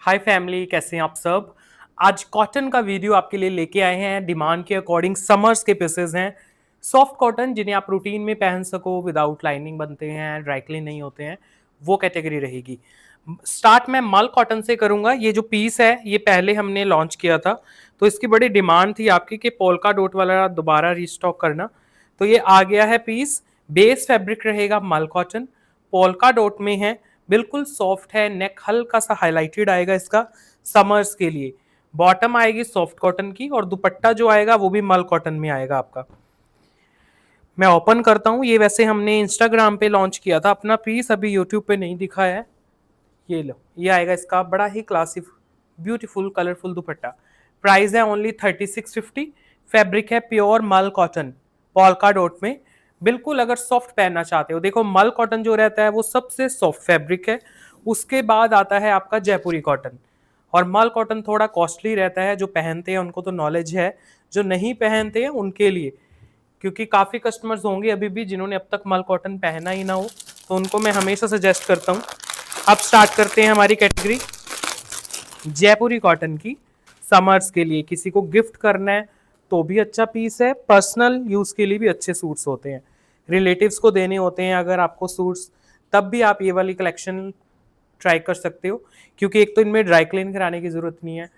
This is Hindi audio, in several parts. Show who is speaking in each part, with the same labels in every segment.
Speaker 1: हाय फैमिली, कैसे हैं आप सब। आज कॉटन का वीडियो आपके लिए लेके आए हैं। डिमांड के अकॉर्डिंग समर्स के पीसेस हैं, सॉफ्ट कॉटन जिन्हें आप रूटीन में पहन सको, विदाउट लाइनिंग बनते हैं, ड्राई क्लीन नहीं होते हैं, वो कैटेगरी रहेगी। स्टार्ट मैं मल कॉटन से करूंगा। ये जो पीस है ये पहले हमने लॉन्च किया था, तो इसकी बड़ी डिमांड थी आपकी कि पोल्का डॉट वाला दोबारा रीस्टॉक करना। तो ये आ गया है पीस। बेस फैब्रिक रहेगा मल कॉटन, पोल्का डॉट में है, बिल्कुल सॉफ्ट है। नेक हल्का सा हाईलाइटेड आएगा इसका समर्स के लिए। बॉटम आएगी सॉफ्ट कॉटन की और दुपट्टा जो आएगा वो भी मल कॉटन में आएगा आपका। मैं ओपन करता हूँ। ये वैसे हमने इंस्टाग्राम पे लॉन्च किया था अपना पीस, अभी यूट्यूब पे नहीं दिखा है। ये लो, ये आएगा इसका बड़ा ही classy beautiful colourful dupatta. Price है ओनली 3650। फैब्रिक है प्योर मल कॉटन पॉल्का डॉट में। बिल्कुल अगर सॉफ्ट पहनना चाहते हो, देखो मल कॉटन जो रहता है वो सबसे सॉफ्ट फैब्रिक है। उसके बाद आता है आपका जयपुरी कॉटन, और मल कॉटन थोड़ा कॉस्टली रहता है। जो पहनते हैं उनको तो नॉलेज है, जो नहीं पहनते हैं उनके लिए, क्योंकि काफ़ी कस्टमर्स होंगे अभी भी जिन्होंने अब तक मल कॉटन पहना ही ना हो, तो उनको मैं हमेशा सजेस्ट करता हूँ। अब स्टार्ट करते हैं हमारी कैटेगरी जयपुरी कॉटन की। समर्स के लिए किसी को गिफ्ट करना है तो भी अच्छा पीस है, पर्सनल यूज़ के लिए भी अच्छे सूट्स होते हैं, रिलेटिव्स को देने होते हैं अगर आपको सूट्स, तब भी आप ये वाली कलेक्शन ट्राई कर सकते हो। क्योंकि एक तो इनमें ड्राई क्लीन कराने की ज़रूरत नहीं है,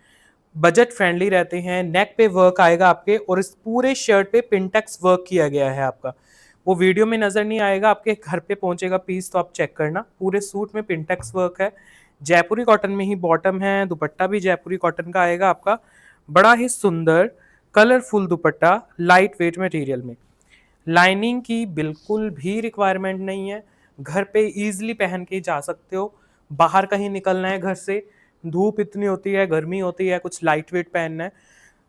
Speaker 1: बजट फ्रेंडली रहते हैं। नेक पे वर्क आएगा आपके, और इस पूरे शर्ट पे पिंटेक्स वर्क किया गया है आपका। वो वीडियो में नज़र नहीं आएगा, आपके घर पे पहुंचेगा पीस तो आप चेक करना। पूरे सूट में पिंटेक्स वर्क है। जयपुरी कॉटन में ही बॉटम है, दुपट्टा भी जयपुरी कॉटन का आएगा आपका। बड़ा ही सुंदर कलरफुल दुपट्टा, लाइट वेट मटेरियल में। लाइनिंग की बिल्कुल भी रिक्वायरमेंट नहीं है। घर पे इजीली पहन के जा सकते हो। बाहर कहीं निकलना है घर से, धूप इतनी होती है, गर्मी होती है, कुछ लाइट वेट पहनना है,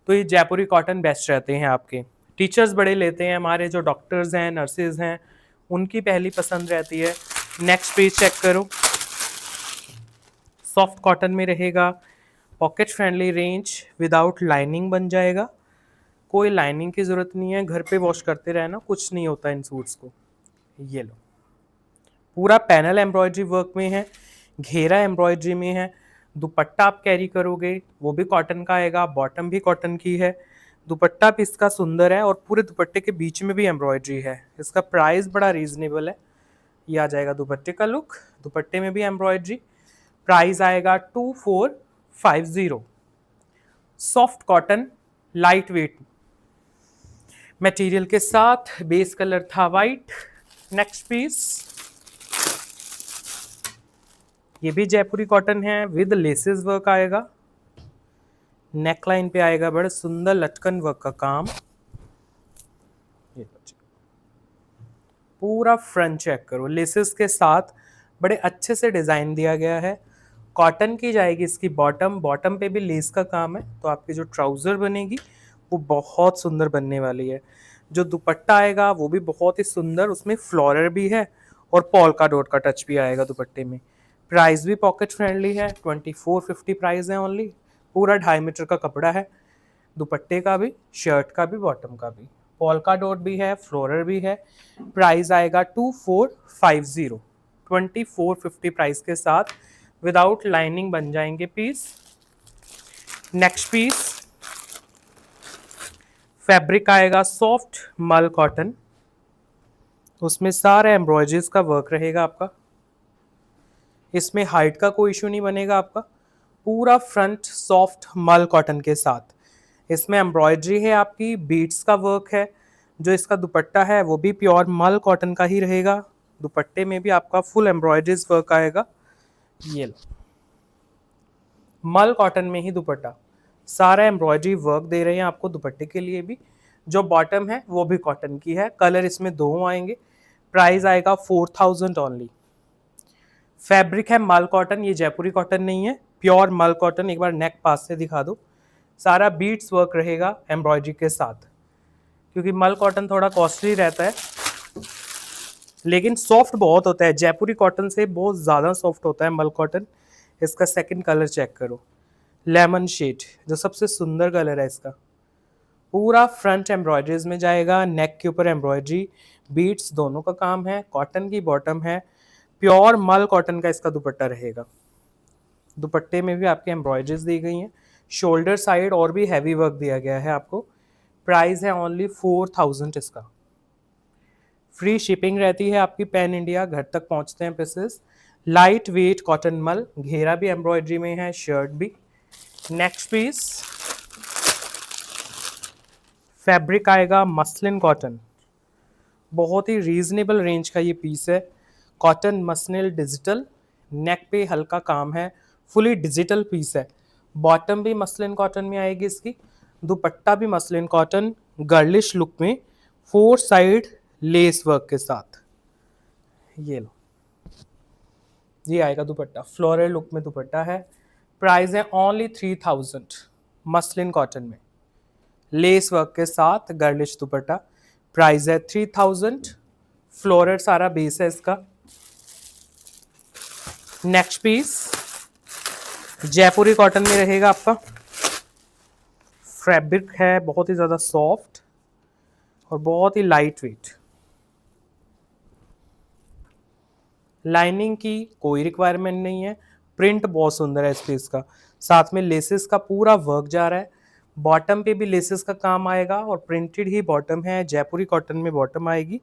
Speaker 1: तो ये जयपुरी कॉटन बेस्ट रहते हैं आपके। टीचर्स बड़े लेते हैं, हमारे जो डॉक्टर्स हैं, नर्सेज हैं, उनकी पहली पसंद रहती है। नेक्स्ट पेज चेक करो, सॉफ्ट कॉटन में रहेगा, pocket friendly range, without lining बन जाएगा। कोई लाइनिंग की ज़रूरत नहीं है, घर पे वॉश करते रहना, कुछ नहीं होता इन सूट्स को। ये लो, पूरा पैनल एम्ब्रॉयडरी वर्क में है, घेरा एम्ब्रॉयडरी में है। दुपट्टा आप कैरी करोगे वो भी कॉटन का आएगा, बॉटम भी कॉटन की है। दुपट्टा भी इसका सुंदर है, और पूरे दुपट्टे के बीच में भी एम्ब्रॉयडरी है। इसका प्राइस बड़ा रीजनेबल है। ये आ जाएगा दुपट्टे का लुक, दुपट्टे में भी एम्ब्रॉयडरी। प्राइस आएगा 2450। Soft cotton light weight material के साथ, बेस कलर था वाइट। नेक्स्ट पीस, ये भी जयपुरी कॉटन है, विद लेसेस वर्क आएगा। नेक लाइन पे आएगा बड़ा सुंदर लटकन वर्क का काम। ये पूरा फ्रंट चेक करो, लेसेस के साथ बड़े अच्छे से डिज़ाइन दिया गया है। कॉटन की जाएगी इसकी बॉटम, बॉटम पे भी लेस का काम है, तो आपकी जो ट्राउज़र बनेगी वो बहुत सुंदर बनने वाली है। जो दुपट्टा आएगा वो भी बहुत ही सुंदर, उसमें फ्लोरल भी है और पॉल्का डॉट का टच भी आएगा दुपट्टे में। प्राइस भी पॉकेट फ्रेंडली है, 2450 प्राइस है ओनली। पूरा 2.5 मीटर का कपड़ा है, दुपट्टे का भी, शर्ट का भी, बॉटम का भी। पॉल्का डॉट भी है, फ्लोरल भी है। प्राइस आएगा 2450, 2450 प्राइस के साथ, विदाउट लाइनिंग बन जाएंगे पीस। नेक्स्ट पीस, फैब्रिक आएगा सॉफ्ट मल कॉटन, उसमें सारे एम्ब्रॉयडरीज का वर्क रहेगा आपका। इसमें हाइट का कोई इशू नहीं बनेगा आपका। पूरा फ्रंट सॉफ्ट मल कॉटन के साथ, इसमें एम्ब्रॉयडरी है आपकी, बीड्स का वर्क है। जो इसका दुपट्टा है वो भी प्योर मल कॉटन का ही रहेगा। दुपट्टे में भी आपका फुल एम्ब्रॉयडरीज वर्क आएगा। ये लो, मल कॉटन में ही दुपट्टा, सारा एम्ब्रॉयडरी वर्क दे रहे हैं आपको दुपट्टे के लिए भी। जो बॉटम है वो भी कॉटन की है, कलर इसमें दो आएंगे। प्राइस आएगा 4000 ओनली। फैब्रिक है मल कॉटन, ये जयपुरी कॉटन नहीं है, प्योर मल कॉटन। एक बार नेक पास से दिखा दो, सारा बीट्स वर्क रहेगा एम्ब्रॉयडरी के साथ। क्योंकि मल कॉटन थोड़ा कॉस्टली रहता है, लेकिन सॉफ्ट बहुत होता है, जयपुरी कॉटन से बहुत ज़्यादा सॉफ्ट होता है मल कॉटन। इसका सेकंड कलर चेक करो, लेमन शेड, जो सबसे सुंदर कलर है इसका। पूरा फ्रंट एम्ब्रॉयडरीज में जाएगा, नेक के ऊपर एम्ब्रॉयडरी, बीट्स दोनों का काम है, कॉटन की बॉटम है, प्योर मल कॉटन का इसका दुपट्टा रहेगा। दुपट्टे में भी आपके एम्ब्रॉयडरीज दी गई हैं, शोल्डर साइड और भी हैवी वर्क दिया गया है आपको। प्राइस है ओनली 4000 इसका। फ्री शिपिंग रहती है आपकी, पैन इंडिया घर तक पहुंचते हैं पीसेस। लाइट वेट कॉटन मल, घेरा भी एम्ब्रॉयडरी में है, शर्ट भी। नेक्स्ट पीस फैब्रिक आएगा मसलिन कॉटन, बहुत ही रीजनेबल रेंज का ये पीस है। कॉटन मसलिन डिजिटल, नेक पे हल्का काम है, फुली डिजिटल पीस है। बॉटम भी मसलिन कॉटन में आएगी इसकी, दुपट्टा भी मसलिन कॉटन, गर्लिश लुक में, 4 साइड लेस वर्क के साथ। ये लो, ये आएगा दुपट्टा, फ्लोरल लुक में दुपट्टा है। प्राइस है ओनली 3000, मसलिन कॉटन में लेस वर्क के साथ गर्लिश दुपट्टा। प्राइस है 3000, फ्लोरल सारा बेस है इसका। नेक्स्ट पीस जयपुरी कॉटन में रहेगा आपका। फैब्रिक है बहुत ही ज़्यादा सॉफ्ट और बहुत ही लाइट वेट। लाइनिंग की कोई रिक्वायरमेंट नहीं है, प्रिंट बहुत सुंदर है इस पीस का, साथ में लेसेस का पूरा वर्क जा रहा है। बॉटम पे भी लेसेस का काम आएगा और प्रिंटेड ही बॉटम है, जयपुरी कॉटन में बॉटम आएगी।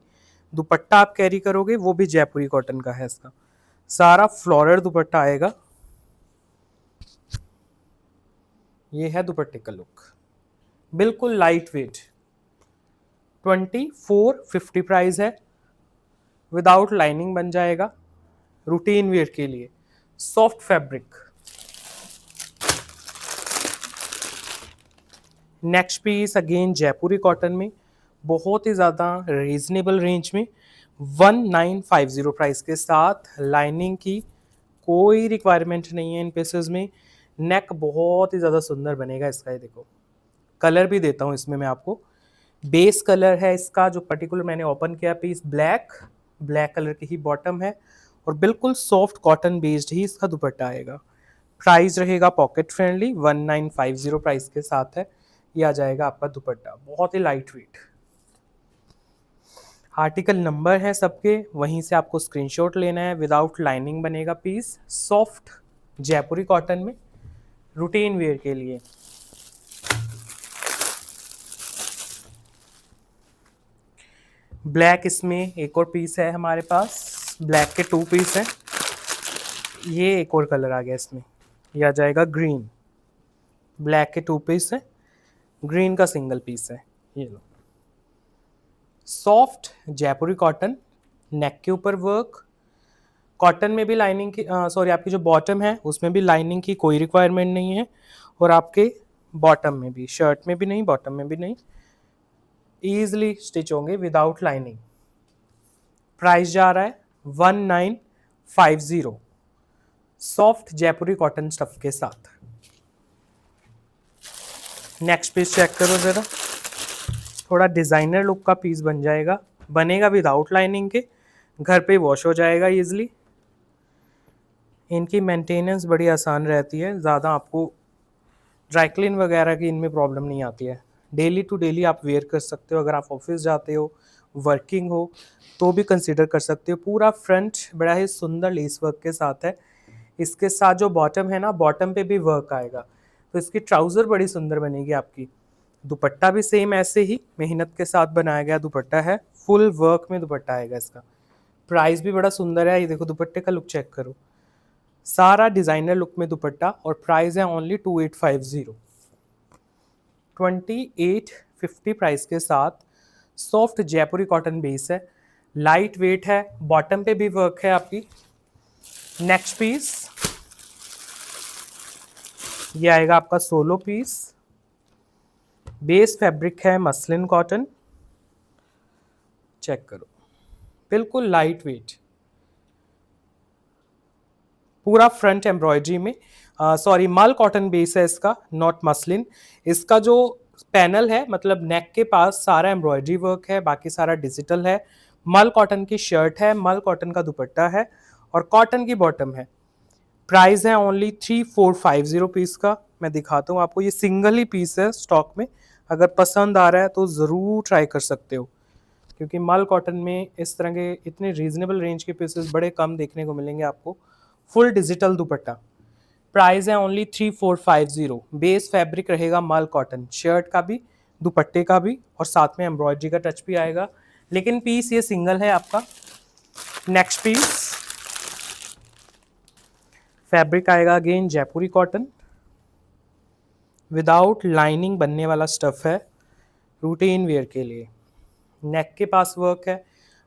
Speaker 1: दुपट्टा आप कैरी करोगे वो भी जयपुरी कॉटन का है इसका, सारा फ्लोरल दुपट्टा आएगा। ये है दुपट्टे का लुक, बिल्कुल लाइट वेट। 2450 प्राइस है, विदाउट लाइनिंग बन जाएगा, रूटीन वेयर के लिए। Soft fabric. Next piece again Jaipuri cotton में, बहुत ही ज़्यादा रीजनेबल रेंज में, 1950 प्राइस के साथ। लाइनिंग की कोई रिक्वायरमेंट नहीं है इन पीसेस में। नेक बहुत ही ज़्यादा सुंदर बनेगा इसका, ये देखो कलर भी देता हूँ इसमें मैं आपको। बेस कलर है इसका जो पर्टिकुलर मैंने ओपन किया पीस, ब्लैक, ब्लैक कलर की ही बॉटम है और बिल्कुल सॉफ्ट कॉटन बेस्ड ही इसका दुपट्टा आएगा। प्राइस रहेगा पॉकेट फ्रेंडली, 1950 प्राइस के साथ है। ये आ जाएगा आपका दुपट्टा, बहुत ही लाइट वेट। आर्टिकल नंबर है सबके, वहीं से आपको स्क्रीनशॉट लेना है। विदाउट लाइनिंग बनेगा पीस, सॉफ्ट जयपुरी कॉटन में, रूटीन वेयर के लिए। ब्लैक इसमें एक और पीस है हमारे पास, ब्लैक के 2 पीस हैं। ये एक और कलर आ गया इसमें, ये आ जाएगा ग्रीन। ब्लैक के 2 पीस है, ग्रीन का सिंगल पीस है। ये लो, सॉफ्ट जयपुरी कॉटन, नेक के ऊपर वर्क। कॉटन में भी लाइनिंग की सॉरी आपकी जो बॉटम है उसमें भी लाइनिंग की कोई रिक्वायरमेंट नहीं है, और आपके बॉटम में भी, शर्ट में भी नहीं, बॉटम में भी नहीं, ईजिली स्टिच होंगे विदाउट लाइनिंग। प्राइस जा रहा है 1950, सॉफ्ट जयपुरी कॉटन स्टफ के साथ। नेक्स्ट पीस चेक करो जरा, थोड़ा डिज़ाइनर लुक का पीस बन जाएगा, बनेगा विदाउट लाइनिंग के, घर पे वॉश हो जाएगा इजीली। इनकी मेंटेनेंस बड़ी आसान रहती है, ज़्यादा आपको ड्राई क्लीन वगैरह की इनमें प्रॉब्लम नहीं आती है। डेली टू डेली आप वेयर कर सकते हो, अगर आप ऑफिस जाते हो, वर्किंग हो तो भी कंसिडर कर सकते हो। पूरा फ्रंट बड़ा ही सुंदर लेस वर्क के साथ है। इसके साथ जो बॉटम है ना, बॉटम पे भी वर्क आएगा, तो इसकी ट्राउज़र बड़ी सुंदर बनेगी आपकी। दुपट्टा भी सेम ऐसे ही मेहनत के साथ बनाया गया दुपट्टा है, फुल वर्क में दुपट्टा आएगा इसका। प्राइस भी बड़ा सुंदर है, ये देखो दुपट्टे का लुक चेक करो, सारा डिज़ाइनर लुक में दुपट्टा, और प्राइस है ओनली 2850, 2850 प्राइस के साथ। सॉफ्ट जयपुरी कॉटन बेस है, लाइट वेट है, बॉटम पे भी वर्क है आपकी। नेक्स्ट पीस ये आएगा आपका सोलो पीस, बेस फैब्रिक है मसलिन कॉटन, चेक करो बिल्कुल लाइट वेट, पूरा फ्रंट एम्ब्रॉयडरी में, सॉरी मल कॉटन बेस है इसका, नॉट मसलिन। इसका जो पैनल है मतलब नेक के पास सारा एम्ब्रॉयडरी वर्क है, बाकी सारा डिजिटल है। मल कॉटन की शर्ट है, मल कॉटन का दुपट्टा है और कॉटन की बॉटम है। प्राइस है ओनली 3450 पीस का। मैं दिखाता हूँ आपको, ये सिंगल ही पीस है स्टॉक में, अगर पसंद आ रहा है तो ज़रूर ट्राई कर सकते हो, क्योंकि मल कॉटन में इस तरह के इतने रीजनेबल रेंज के पीसेस बड़े कम देखने को मिलेंगे आपको। फुल डिजिटल दुपट्टा, प्राइस है ओनली 3450। बेस फैब्रिक रहेगा मल कॉटन, शर्ट का भी, दुपट्टे का भी, और साथ में एम्ब्रॉयडरी का टच भी आएगा। लेकिन पीस ये सिंगल है आपका। नेक्स्ट पीस फैब्रिक आएगा again Jaipuri cotton, without lining बनने वाला स्टफ है, रूटीन वेयर के लिए। नेक के पास वर्क है,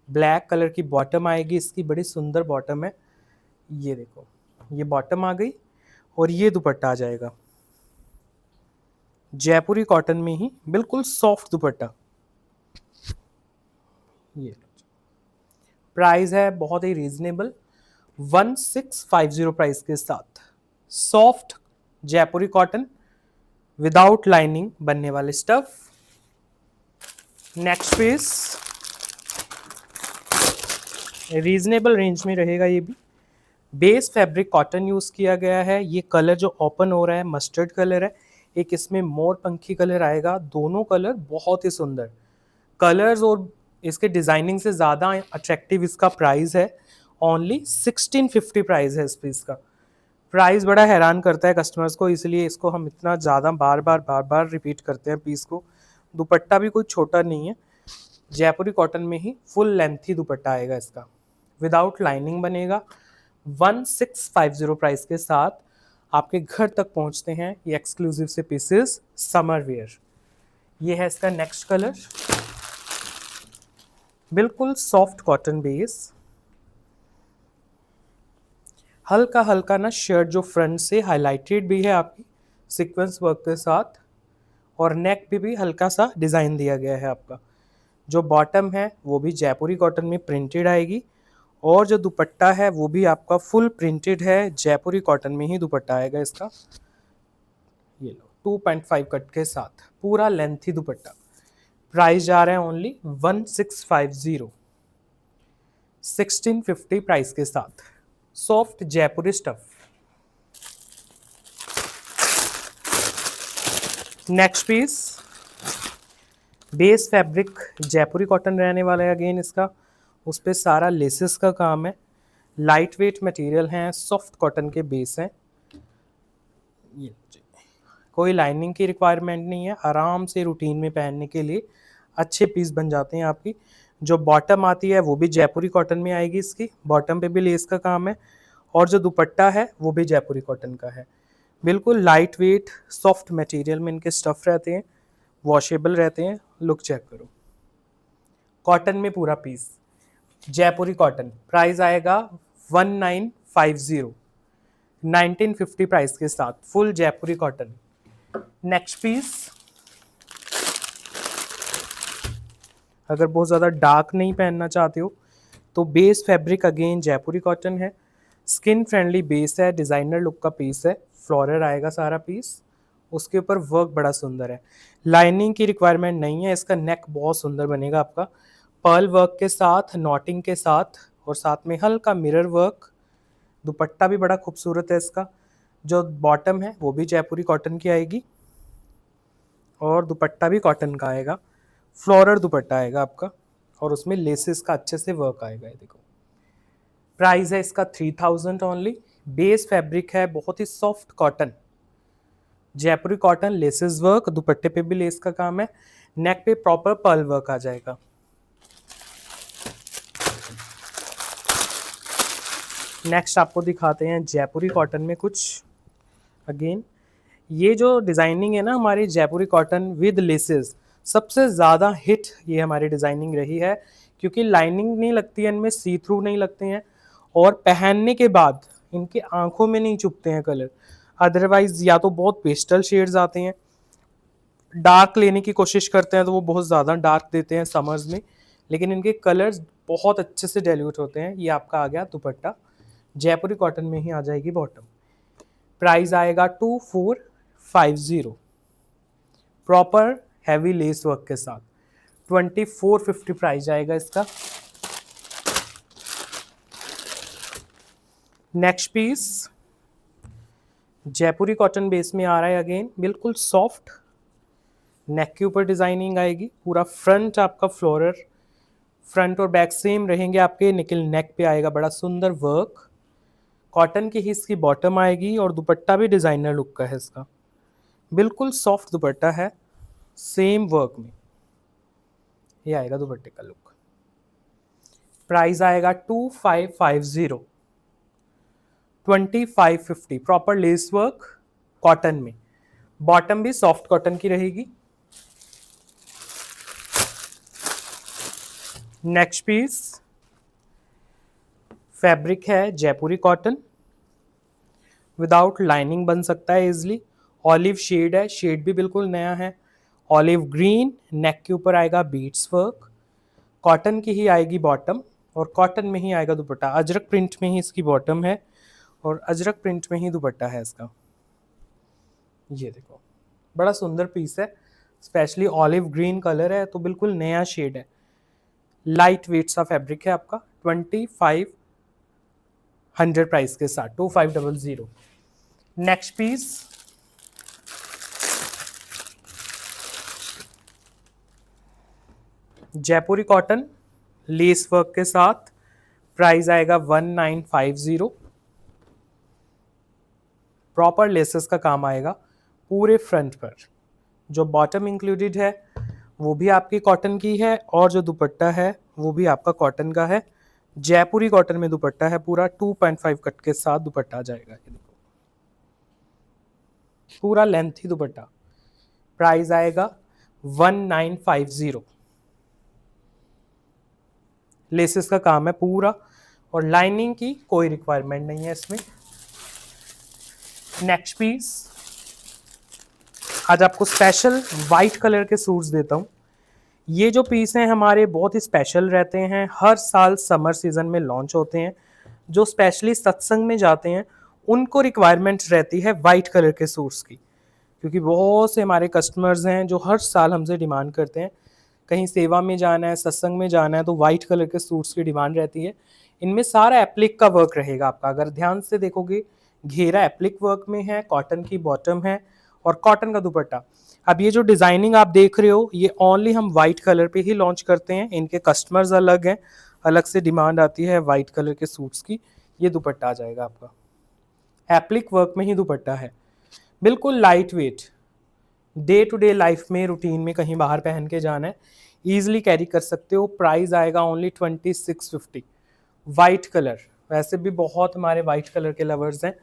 Speaker 1: ब्लैक कलर की बॉटम आएगी इसकी, बड़ी सुंदर बॉटम है। ये देखो, ये बॉटम आ गई और ये दुपट्टा आ जाएगा जयपुरी कॉटन में ही, बिल्कुल सॉफ्ट दुपट्टा। ये प्राइस है बहुत ही रीजनेबल, 1650 प्राइस के साथ। Soft Jaipuri cotton without lining बनने वाले stuff. Next piece reasonable range में रहेगा, ये भी बेस फैब्रिक कॉटन यूज किया गया है। ये कलर जो ओपन हो रहा है मस्टर्ड कलर है, एक इसमें मोर पंखी कलर आएगा। दोनों कलर बहुत ही सुंदर कलर्स और इसके डिजाइनिंग से ज़्यादा अट्रैक्टिव इसका प्राइस है। ओनली 1650 प्राइस है इस पीस का। प्राइस बड़ा हैरान करता है कस्टमर्स को, इसलिए इसको हम इतना ज़्यादा बार बार रिपीट करते हैं पीस को। दुपट्टा भी कोई छोटा नहीं है, जयपुरी कॉटन में ही फुल लेंथी दुपट्टा आएगा इसका, विदाउट लाइनिंग बनेगा। 1650 प्राइस के साथ आपके घर तक पहुंचते हैं ये एक्सक्लूसिव से पीसेस समर वेयर। ये है इसका नेक्स्ट कलर, बिल्कुल सॉफ्ट कॉटन बेस, हल्का हल्का ना शर्ट जो फ्रंट से हाईलाइटेड भी है आपकी सीक्वेंस वर्क के साथ, और नेक पे भी हल्का सा डिज़ाइन दिया गया है आपका। जो बॉटम है वो भी जयपुरी कॉटन में प्रिंटेड आएगी, और जो दुपट्टा है वो भी आपका फुल प्रिंटेड है, जयपुरी कॉटन में ही दुपट्टा आएगा इसका। ये लो 2.5 कट के साथ पूरा लेंथी दुपट्टा। प्राइस जा रहा है ओनली 1650, 1650 प्राइस के साथ। Soft Jaipuri stuff. Next piece base fabric Jaipuri cotton रहने वाला है अगेन इसका, उस पर सारा लेसेस का काम है, लाइट वेट मटेरियल हैं, सॉफ्ट कॉटन के बेस हैं। ये कोई लाइनिंग की रिक्वायरमेंट नहीं है, आराम से रूटीन में पहनने के लिए अच्छे पीस बन जाते हैं आपकी। जो बॉटम आती है वो भी जयपुरी कॉटन में आएगी इसकी, बॉटम पे भी लेस का काम है, और जो दुपट्टा है वो भी जयपुरी कॉटन का है। बिल्कुल लाइट वेट सॉफ्ट मटेरियल में इनके स्टफ रहते हैं, वॉशेबल रहते हैं। लुक चेक करो, कॉटन में पूरा पीस जयपुरी कॉटन। प्राइस आएगा 1950, 1950 प्राइस के साथ फुल जयपुरी कॉटन। नेक्स्ट पीस, अगर बहुत ज़्यादा डार्क नहीं पहनना चाहते हो तो base fabric again Jaipuri cotton है, स्किन फ्रेंडली बेस है, डिज़ाइनर लुक का पीस है, फ्लोरल आएगा सारा पीस, उसके ऊपर वर्क बड़ा सुंदर है। लाइनिंग की रिक्वायरमेंट नहीं है, इसका नेक बहुत सुंदर बनेगा आपका, पर्ल वर्क के साथ, नॉटिंग के साथ, और साथ में हल्का मिरर वर्क। दुपट्टा भी बड़ा खूबसूरत है इसका। जो बॉटम है वो भी जयपुरी कॉटन की आएगी, और दुपट्टा भी कॉटन का आएगा, फ्लोरल दुपट्टा आएगा आपका, और उसमें लेसेस का अच्छे से वर्क आएगा। ये देखो, प्राइस है इसका 3000 ओनली। बेस फैब्रिक है बहुत ही सॉफ्ट कॉटन, जयपुरी कॉटन, लेसेस वर्क, दुपट्टे पे भी लेस का काम है, नेक पे प्रॉपर पर्ल वर्क आ जाएगा। नेक्स्ट आपको दिखाते हैं जयपुरी कॉटन में कुछ। अगेन ये जो डिज़ाइनिंग है ना हमारी जयपुरी कॉटन विद लेसेस, सबसे ज़्यादा हिट ये हमारी डिज़ाइनिंग रही है, क्योंकि लाइनिंग नहीं लगती है इनमें, सी थ्रू नहीं लगते हैं, और पहनने के बाद इनके आंखों में नहीं चुभते हैं कलर। अदरवाइज या तो बहुत पेस्टल शेड्स आते हैं, डार्क लेने की कोशिश करते हैं तो वो बहुत ज़्यादा डार्क देते हैं समर्स में, लेकिन इनके कलर्स बहुत अच्छे से डाइल्यूट होते हैं। ये आपका आ गया दुपट्टा, जयपुरी कॉटन में ही आ जाएगी बॉटम। प्राइस आएगा 2450, प्रॉपर हैवी लेस वर्क के साथ 2450 प्राइस आएगा इसका। नेक्स्ट पीस जयपुरी कॉटन बेस में आ रहा है अगेन, बिल्कुल सॉफ्ट, नेक के ऊपर डिजाइनिंग आएगी, पूरा फ्रंट आपका फ्लोरल, फ्रंट और बैक सेम रहेंगे आपके, निकल नेक पे आएगा बड़ा सुंदर वर्क, कॉटन की ही इसकी बॉटम आएगी और दुपट्टा भी डिजाइनर लुक का है इसका, बिल्कुल सॉफ्ट दुपट्टा है, सेम वर्क में ये आएगा दुपट्टे का लुक। प्राइस आएगा 2550, 2550, प्रॉपर लेस वर्क कॉटन में, बॉटम भी सॉफ्ट कॉटन की रहेगी। नेक्स्ट पीस फैब्रिक है जयपुरी कॉटन, विदाउट लाइनिंग बन सकता है इजिली। ऑलिव शेड है, शेड भी बिल्कुल नया है, ऑलिव ग्रीन। नेक के ऊपर आएगा बीट्स वर्क, कॉटन की ही आएगी बॉटम और कॉटन में ही आएगा दुपट्टा। अजरक प्रिंट में ही इसकी बॉटम है और अजरक प्रिंट में ही दुपट्टा है इसका। ये देखो बड़ा सुंदर पीस है, स्पेशली ऑलिव ग्रीन कलर है तो बिल्कुल नया शेड है। लाइट वेट सा फैब्रिक है आपका, 2500 प्राइस के साथ, 2500। नेक्स्ट पीस जयपुरी कॉटन लेस वर्क के साथ, प्राइस आएगा 1950। प्रॉपर लेसेस का काम आएगा पूरे फ्रंट पर। जो बॉटम इंक्लूडेड है वो भी आपकी कॉटन की है और जो दुपट्टा है वो भी आपका कॉटन का है। जयपुरी कॉटन में दुपट्टा है पूरा, 2.5 कट के साथ दुपट्टा आ जाएगा। ये देखो पूरा लेंथी दुपट्टा। प्राइस आएगा 1950। लेसेस का काम है पूरा और लाइनिंग की कोई रिक्वायरमेंट नहीं है इसमें। नेक्स्ट पीस आज आपको स्पेशल वाइट कलर के सूट्स देता हूँ। ये जो पीस हैं हमारे बहुत ही स्पेशल रहते हैं, हर साल समर सीजन में लॉन्च होते हैं। जो स्पेशली सत्संग में जाते हैं उनको रिक्वायरमेंट रहती है वाइट कलर के सूट्स की, क्योंकि बहुत से हमारे कस्टमर्स हैं जो हर साल हमसे डिमांड करते हैं, कहीं सेवा में जाना है, सत्संग में जाना है तो वाइट कलर के सूट्स की डिमांड रहती है। इनमें सारा एप्लिक का वर्क रहेगा आपका, अगर ध्यान से देखोगे घेरा एप्लिक वर्क में है, कॉटन की बॉटम है और कॉटन का दुपट्टा। अब ये जो डिजाइनिंग आप देख रहे हो ये ओनली हम वाइट कलर पे ही लॉन्च करते हैं, इनके कस्टमर्स अलग हैं, अलग से डिमांड आती है वाइट कलर के सूट्स की। ये दुपट्टा आ जाएगा आपका, एप्लिक वर्क में ही दुपट्टा है, बिल्कुल light weight, day to day life में रूटीन में कहीं बाहर पहन के जाना है, ईजिली कैरी कर सकते हो। प्राइस आएगा ओनली 2650। वाइट कलर, वैसे भी बहुत हमारे वाइट कलर के लवर्स हैं,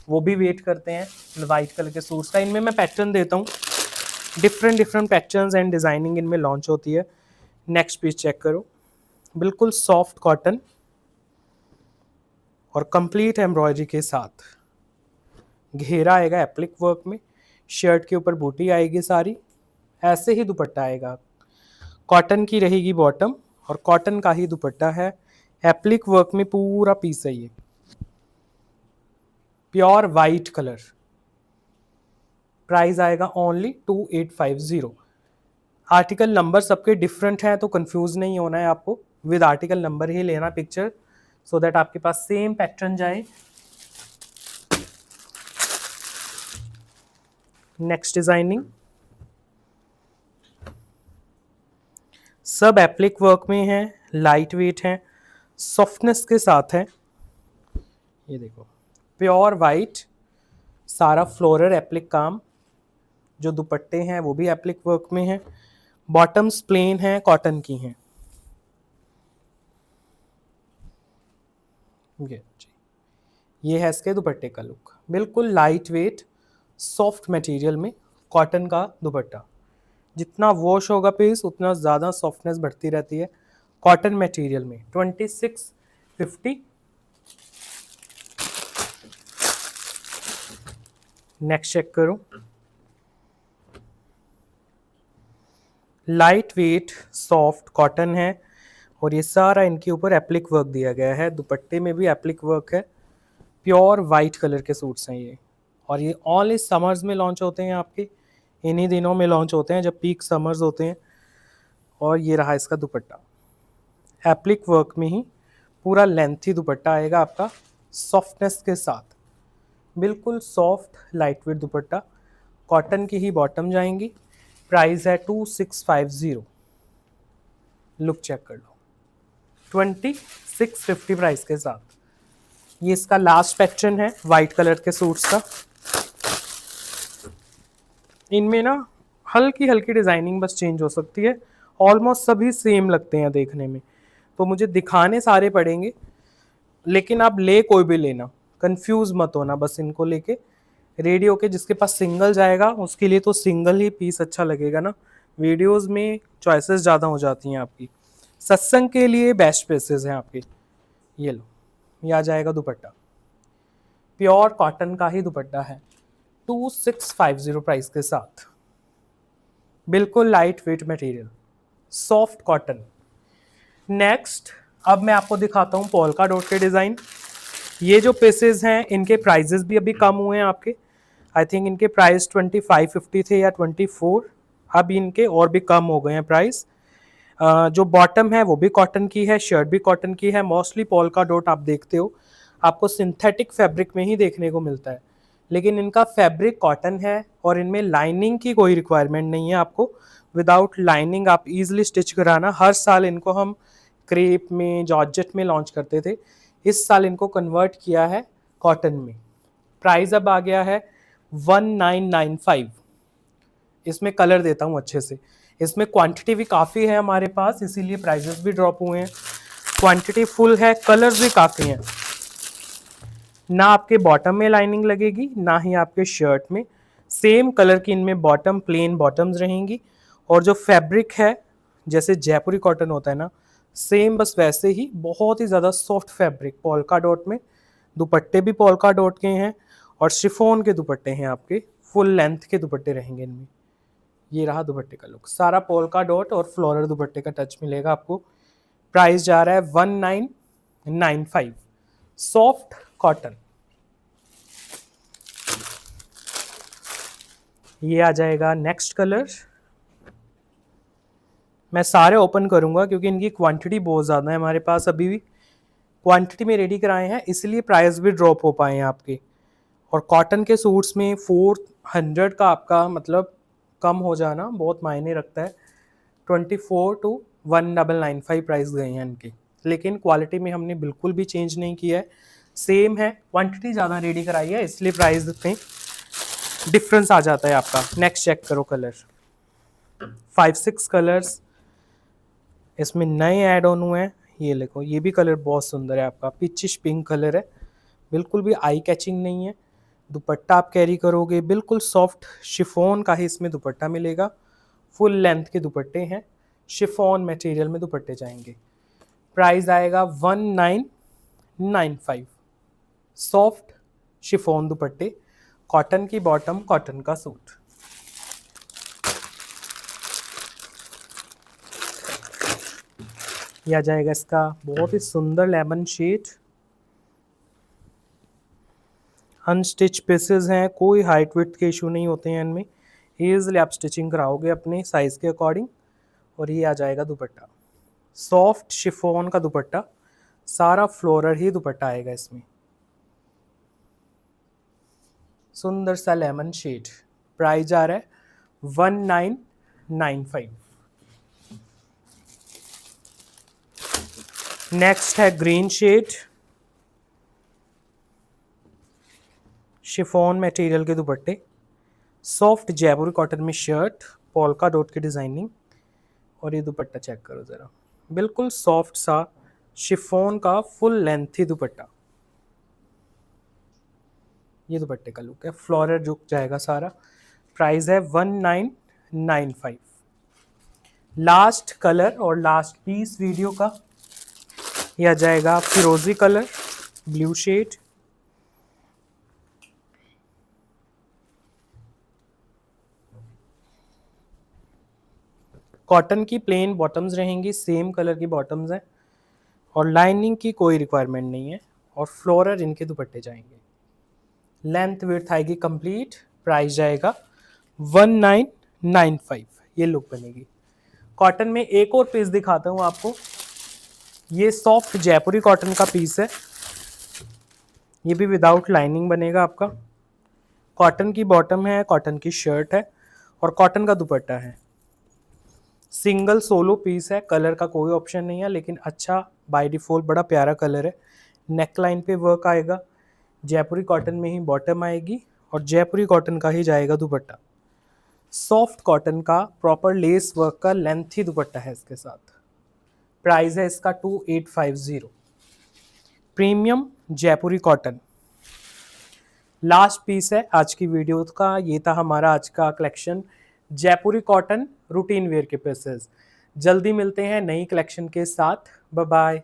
Speaker 1: वो भी वेट करते हैं वाइट कलर के सूट्स का। इनमें मैं पैटर्न देता हूँ, डिफरेंट पैटर्न्स एंड डिजाइनिंग इनमें लॉन्च होती है। नेक्स्ट पीस चेक करो, बिल्कुल सॉफ्ट कॉटन और कंप्लीट एम्ब्रॉयडरी के साथ, घेरा आएगा एप्लिक वर्क में, शर्ट के ऊपर बूटी आएगी सारी, ऐसे ही दुपट्टा आएगा। कॉटन की रहेगी बॉटम और कॉटन का ही दुपट्टा है, एप्लिक वर्क में पूरा पीस है ये, प्योर वाइट कलर। प्राइस आएगा ओनली 2850। आर्टिकल नंबर सबके डिफरेंट हैं तो कंफ्यूज नहीं होना है आपको, विद आर्टिकल नंबर ही लेना पिक्चर, सो दैट आपके पास सेम पैटर्न जाए। नेक्स्ट डिजाइनिंग सब एप्लिक वर्क में है, लाइट वेट है, सॉफ्टनेस के साथ है। ये देखो प्योर वाइट, सारा फ्लोरल एप्लिक काम, जो दुपट्टे हैं वो भी एप्लिक वर्क में है, बॉटम्स प्लेन है, कॉटन की हैं। ये है इसके दुपट्टे का लुक, बिल्कुल लाइट वेट सॉफ्ट मटेरियल में कॉटन का दुपट्टा। जितना वॉश होगा पीस उतना ज़्यादा सॉफ्टनेस बढ़ती रहती है कॉटन मटेरियल में। 2650। नेक्स्ट चेक करो, लाइट वेट सॉफ्ट कॉटन है और ये सारा इनके ऊपर एप्लिक वर्क दिया गया है, दुपट्टे में भी एप्लिक वर्क है। प्योर वाइट कलर के सूट्स हैं ये, और ये ऑल इस समर्स में लॉन्च होते हैं आपके, इन्हीं दिनों में लॉन्च होते हैं जब पीक समर्स होते हैं। और ये रहा इसका दुपट्टा, एप्लिक वर्क में ही पूरा लेंथी दुपट्टा आएगा आपका, सॉफ्टनेस के साथ, बिल्कुल सॉफ्ट लाइट वेट दुपट्टा। कॉटन की ही बॉटम जाएंगी। प्राइस है 2650। लुक चेक कर लो, 2650 प्राइस के साथ। ये इसका लास्ट पैटर्न है वाइट कलर के सूट्स का। इनमें ना हल्की हल्की डिजाइनिंग बस चेंज हो सकती है, ऑलमोस्ट सभी सेम लगते हैं देखने में, तो मुझे दिखाने सारे पड़ेंगे, लेकिन आप ले कोई भी लेना, कंफ्यूज मत होना बस इनको लेके। रेडियो के जिसके पास सिंगल जाएगा उसके लिए तो सिंगल ही पीस अच्छा लगेगा ना, वीडियोस में चॉइसेस ज़्यादा हो जाती हैं आपकी। सत्संग के लिए बेस्ट पीसेस हैं आपके। ये लो, ये आ जाएगा दुपट्टा, प्योर कॉटन का ही दुपट्टा है, 2650 प्राइस के साथ, बिल्कुल light wait material, soft cotton. Next अब मैं आपको दिखाता हूँ पोल्का डॉट के डिज़ाइन। ये जो पीसेस हैं इनके प्राइजेस भी अभी कम हुए हैं आपके, आई थिंक इनके प्राइस 2550 थे या 24, अब इनके और भी कम हो गए हैं प्राइस। जो बॉटम है वो भी कॉटन की है, शर्ट भी कॉटन की है। मोस्टली पोल्का डॉट आप देखते हो आपको सिंथेटिक फैब्रिक में ही देखने को मिलता है, लेकिन इनका फैब्रिक कॉटन है और इनमें लाइनिंग की कोई रिक्वायरमेंट नहीं है आपको। विदाउट लाइनिंग आप इजीली स्टिच कराना। हर साल इनको हम क्रेप में, जॉर्जेट में लॉन्च करते थे, इस साल इनको कन्वर्ट किया है कॉटन में। प्राइस अब आ गया है 1995। इसमें कलर देता हूँ अच्छे से, इसमें क्वांटिटी भी काफ़ी है हमारे पास, इसीलिए प्राइजेस भी ड्रॉप हुए हैं। क्वांटिटी फुल है, कलर्स भी काफ़ी हैं। ना आपके बॉटम में लाइनिंग लगेगी, ना ही आपके शर्ट में। सेम कलर की इनमें बॉटम, प्लेन बॉटम्स रहेंगी, और जो फैब्रिक है जैसे जयपुरी कॉटन होता है ना, सेम बस वैसे ही बहुत ही ज़्यादा सॉफ्ट फैब्रिक पोल्का डॉट में। दुपट्टे भी पोल्का डॉट के हैं और शिफॉन के दुपट्टे हैं आपके, फुल लेंथ के दुपट्टे रहेंगे इनमें। ये रहा दुपट्टे का लुक, सारा पोल्का डॉट और फ्लोरल दुपट्टे का टच मिलेगा आपको। प्राइस जा रहा है 1995, सॉफ्ट कॉटन। ये आ जाएगा नेक्स्ट कलर। मैं सारे ओपन करूंगा क्योंकि इनकी क्वांटिटी बहुत ज़्यादा है हमारे पास, अभी भी क्वांटिटी में रेडी कराए हैं, इसलिए प्राइस भी ड्रॉप हो पाए हैं आपके। और कॉटन के सूट्स में 400 का आपका मतलब कम हो जाना बहुत मायने रखता है। 24 to 1995 प्राइस गए हैं इनके, लेकिन क्वालिटी में हमने बिल्कुल भी चेंज नहीं किया है, सेम है। क्वांटिटी ज़्यादा रेडी कराई है इसलिए प्राइस में डिफरेंस आ जाता है आपका। नेक्स्ट चेक करो कलर, 5-6 कलर्स इसमें नए ऐड ऑन हुए हैं। ये देखो, ये भी कलर बहुत सुंदर है आपका, पिचिश पिंक कलर है, बिल्कुल भी आई कैचिंग नहीं है। दुपट्टा आप कैरी करोगे बिल्कुल सॉफ्ट शिफॉन का ही इसमें दुपट्टा मिलेगा, फुल लेंथ के दुपट्टे हैं, शिफॉन मटेरियल में दुपट्टे जाएंगे। प्राइस आएगा 1995, सॉफ्ट शिफॉन दुपट्टे, कॉटन की बॉटम, कॉटन का सूट। यह आ जाएगा इसका बहुत ही सुंदर लेमन शेड। अनस्टिच पीसेस हैं, कोई हाइट विड्थ के इशू नहीं होते हैं इनमें, ईजिली आप स्टिचिंग कराओगे अपने साइज के अकॉर्डिंग। और ये आ जाएगा दुपट्टा, सॉफ्ट शिफॉन का दुपट्टा, सारा फ्लोरल ही दुपट्टा आएगा इसमें, सुंदर सा लेमन शेड। प्राइस जा रहा है 1995। नेक्स्ट है ग्रीन शेड, शिफॉन मटेरियल के दुपट्टे, सॉफ्ट जयपुरी कॉटन में शर्ट, पोल्का डॉट की डिजाइनिंग, और ये दुपट्टा चेक करो ज़रा, बिल्कुल सॉफ्ट सा शिफॉन का फुल लेंथ ही दुपट्टा। ये दुपट्टे का लुक है, फ्लोरल झुक जाएगा सारा। प्राइस है 1995। लास्ट कलर और लास्ट पीस वीडियो का, ये आ जाएगा फिरोजी कलर, ब्लू शेड। कॉटन की प्लेन बॉटम्स रहेंगी, सेम कलर की बॉटम्स हैं, और लाइनिंग की कोई रिक्वायरमेंट नहीं है, और फ्लोरल इनके दुपट्टे जाएंगे। लेंथ विड्थ आएगी कंप्लीट। प्राइस जाएगा 1995। ये लुक बनेगी। कॉटन में एक और पीस दिखाता हूँ आपको, ये सॉफ्ट जयपुरी कॉटन का पीस है, ये भी विदाउट लाइनिंग बनेगा आपका। कॉटन की बॉटम है, कॉटन की शर्ट है, और कॉटन का दुपट्टा है। सिंगल सोलो पीस है, कलर का कोई ऑप्शन नहीं है, लेकिन अच्छा बाय डिफॉल्ट बड़ा प्यारा कलर है, नेक लाइन पे वर्क आएगा, जयपुरी कॉटन में ही बॉटम आएगी और जयपुरी कॉटन का ही जाएगा दुपट्टा। सॉफ्ट कॉटन का प्रॉपर लेस वर्क का लेंथी दुपट्टा है इसके साथ। प्राइस है इसका 2850। प्रीमियम जयपुरी कॉटन लास्ट पीस है आज की वीडियो का। ये था हमारा आज का collection, Jaipuri cotton routine wear के पीसेस। जल्दी मिलते हैं नई कलेक्शन के साथ। Bye bye.